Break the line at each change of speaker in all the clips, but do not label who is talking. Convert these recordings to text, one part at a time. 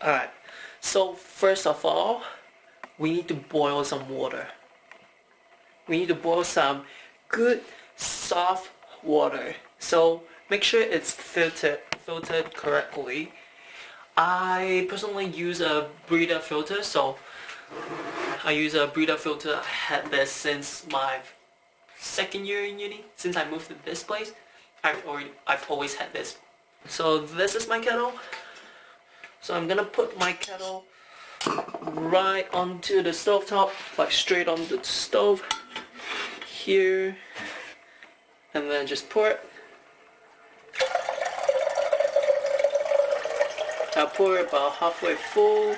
Alright, so first of all, we need to boil some water. We need to boil some good soft water. So make sure it's filtered correctly. I personally use a Brita filter, so I use a Brita filter. I had this since my second year in uni. Since I moved to this place, I've always had this. So this is my kettle. So I'm gonna put my kettle right onto the stove top, like straight on the stove here, and then just pour it. I'll pour it about halfway full,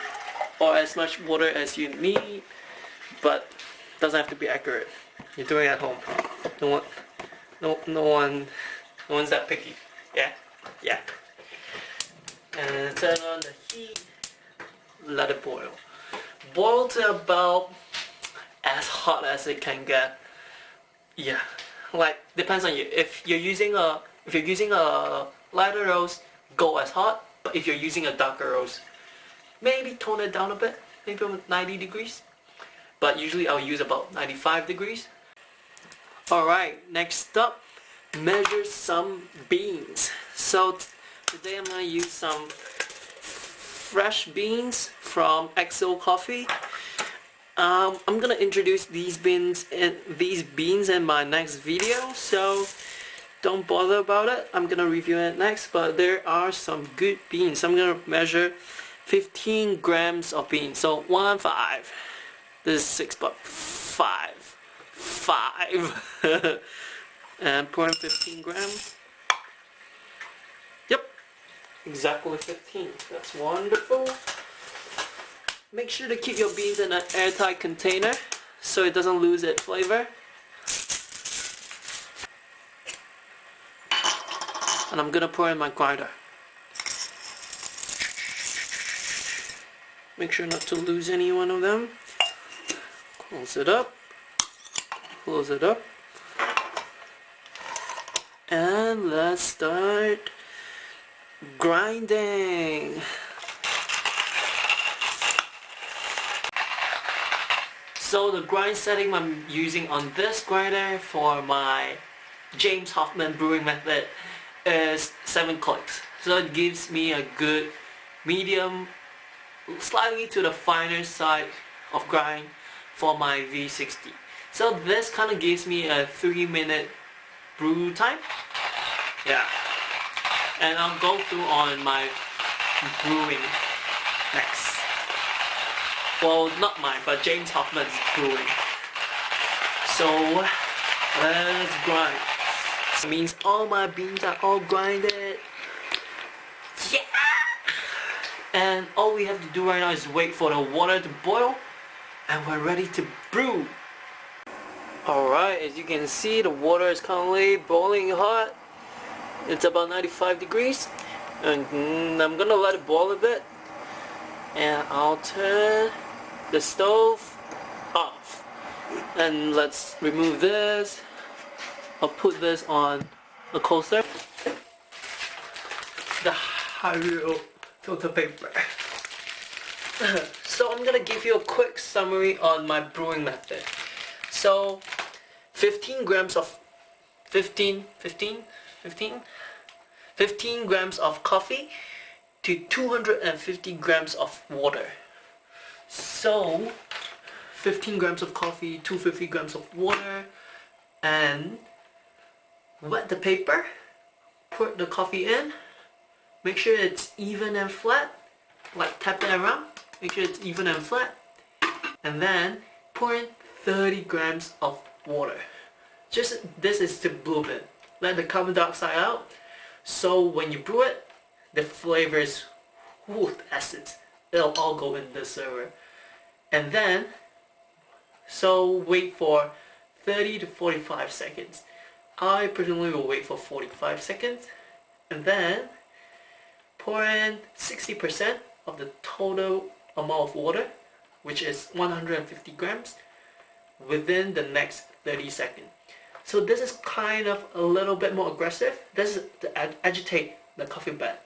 or as much water as you need, but doesn't have to be accurate. You're doing it at home. No one's that picky. Yeah. And turn on the heat. Let it boil. Boil to about as hot as it can get. Yeah, like depends on you. If you're using a lighter roast, go as hot. But if you're using a darker roast, maybe tone it down a bit. Maybe 90 degrees. But usually I'll use about 95 degrees. Alright, next up, measure some beans. So today I'm gonna use some fresh beans from XO Coffee. I'm gonna introduce these beans in my next video, so don't bother about it. I'm gonna review it next, but there are some good beans. I'm gonna measure 15 grams of beans. So 1 5. This is 6, but 5. And pour in 15 grams. Yep, exactly 15. That's wonderful. Make sure to keep your beans in an airtight container so it doesn't lose its flavor. And I'm gonna pour in my grinder. Make sure not to lose any one of them. Close it up. Close it up. And let's start grinding. So the grind setting I'm using on this grinder for my James Hoffman brewing method is 7 clicks. So it gives me a good medium, slightly to the finer side of grind for my V60. So this kind of gives me a 3-minute brew time. Yeah. And I'll go through on my brewing next. Well, not mine, but James Hoffman's brewing. So let's grind. That means all my beans are all grinded. Yeah! And all we have to do right now is wait for the water to boil, and we're ready to brew. Alright, as you can see, the water is currently boiling hot. It's about 95 degrees. And I'm gonna let it boil a bit. And I'll turn the stove off. And let's remove this. I'll put this on the coaster. The Hario filter paper. So I'm gonna give you a quick summary on my brewing method. So 15 grams of 15 grams of coffee to 250 grams of water. So 15 grams of coffee, 250 grams of water, and wet the paper, put the coffee in, make sure it's even and flat, like tap it around, make sure it's even and flat, and then pour in 30 grams of water. This is to bloom it. Let the carbon dioxide out, so when you brew it, the flavors, the essence, it'll all go in the server. And then, so wait for 30 to 45 seconds. I personally will wait for 45 seconds, and then pour in 60% of the total amount of water, which is 150 grams, within the next 30 seconds. So this is kind of a little bit more aggressive. This is to agitate the coffee bed,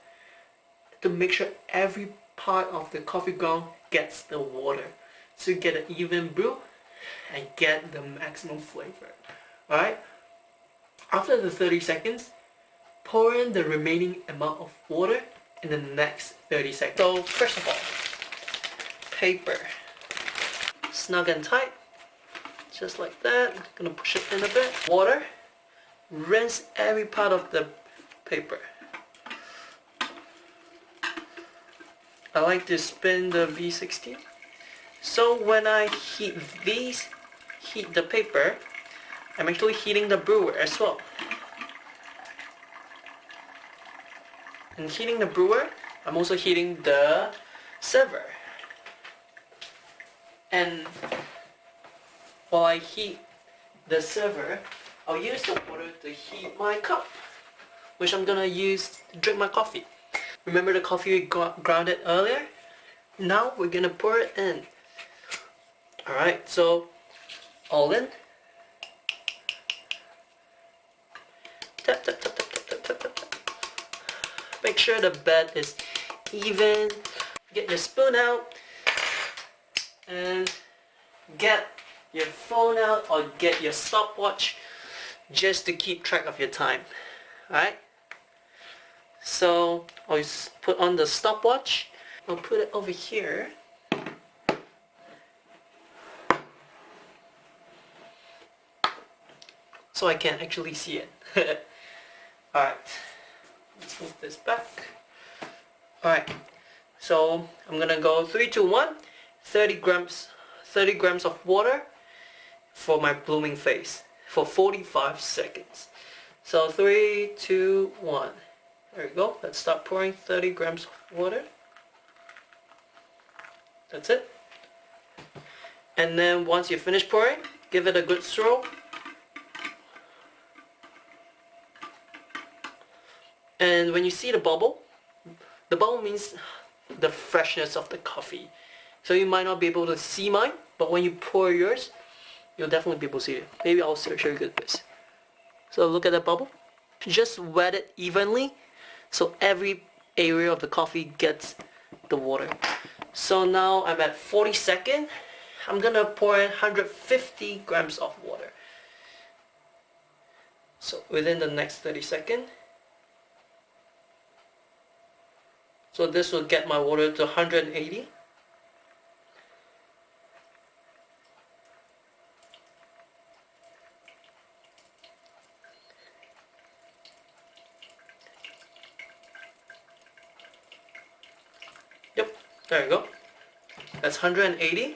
to make sure every part of the coffee ground gets the water. So you get an even brew and get the maximum flavor. Alright? After the 30 seconds, pour in the remaining amount of water in the next 30 seconds. So first of all, paper. Snug and tight. Just like that. Gonna push it in a bit. Water. Rinse every part of the paper. I like to spin the V60. So when I heat the paper, I'm actually heating the brewer as well. And heating the brewer, I'm also heating the server. And while I heat the server, I'll use the water to heat my cup, which I'm gonna use to drink my coffee. Remember the coffee we grounded earlier? Now we're gonna pour it in. Alright, so all in. Tap, tap, tap, tap, tap, tap, tap, tap. Make sure the bed is even. Get your spoon out and get your phone out or get your stopwatch just to keep track of your time. Alright? So I'll just put on the stopwatch. I'll put it over here. So I can actually see it. Alright, let's move this back. Alright, so I'm gonna go 3, 2, 1, 30 grams of water for my blooming phase for 45 seconds. So 3, 2, 1. There we go. Let's start pouring 30 grams of water. That's it. And then once you finish pouring, give it a good swirl. And when you see the bubble means the freshness of the coffee. So you might not be able to see mine, but when you pour yours, you'll definitely be able to see it. Maybe I'll show you this. So look at that bubble. Just wet it evenly so every area of the coffee gets the water. So now I'm at 40 seconds. I'm gonna pour in 150 grams of water. So within the next 30 seconds. So this will get my water to 180. Yep, there you go. That's 180.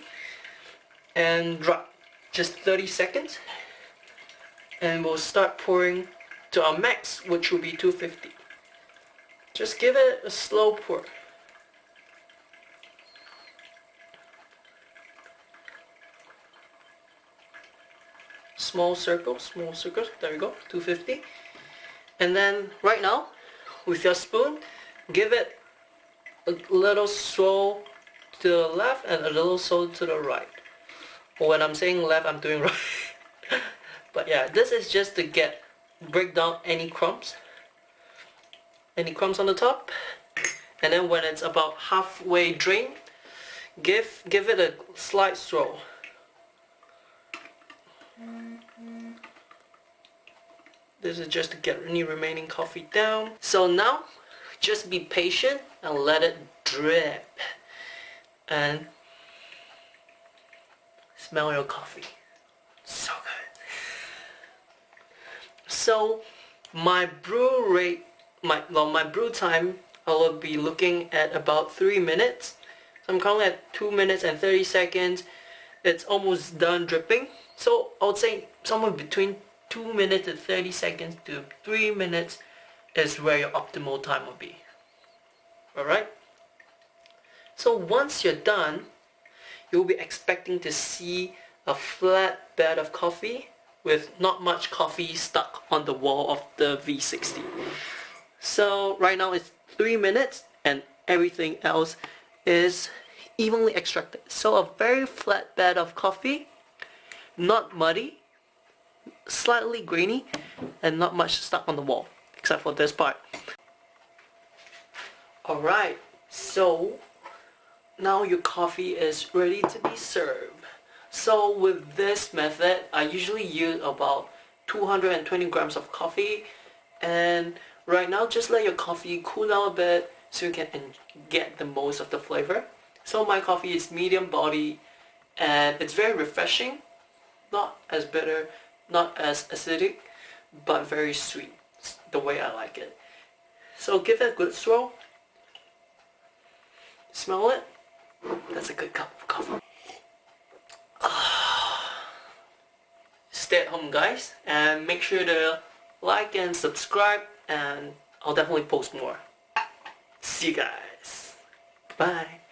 And drop just 30 seconds. And we'll start pouring to our max, which will be 250. Just give it a slow pour. Small circles, there we go, 250. And then right now, with your spoon, give it a little swirl to the left and a little swirl to the right. When I'm saying left, I'm doing right. But yeah, this is just to break down any crumbs on the top. And then when it's about halfway drained, give it a slight swirl. This is just to get any remaining coffee down. So now, just be patient and let it drip. And smell your coffee. So good. So my brew rate, my brew time, I will be looking at about 3 minutes. So I'm currently at 2 minutes and 30 seconds. It's almost done dripping. So I would say somewhere between 2 minutes and 30 seconds to 3 minutes is where your optimal time will be. Alright? So once you're done, you'll be expecting to see a flat bed of coffee with not much coffee stuck on the wall of the V60. So right now it's 3 minutes and everything else is evenly extracted. So a very flat bed of coffee, not muddy, slightly grainy, and not much stuck on the wall, except for this part. Alright, so now your coffee is ready to be served. So with this method, I usually use about 220 grams of coffee, and right now just let your coffee cool down a bit so you can get the most of the flavor. So my coffee is medium body and it's very refreshing, not as bitter, not as acidic, but very sweet, the way I like it. So give it a good swirl. Smell it? That's a good cup of coffee. Stay at home, guys, and make sure to like and subscribe, and I'll definitely post more. See you guys. Bye.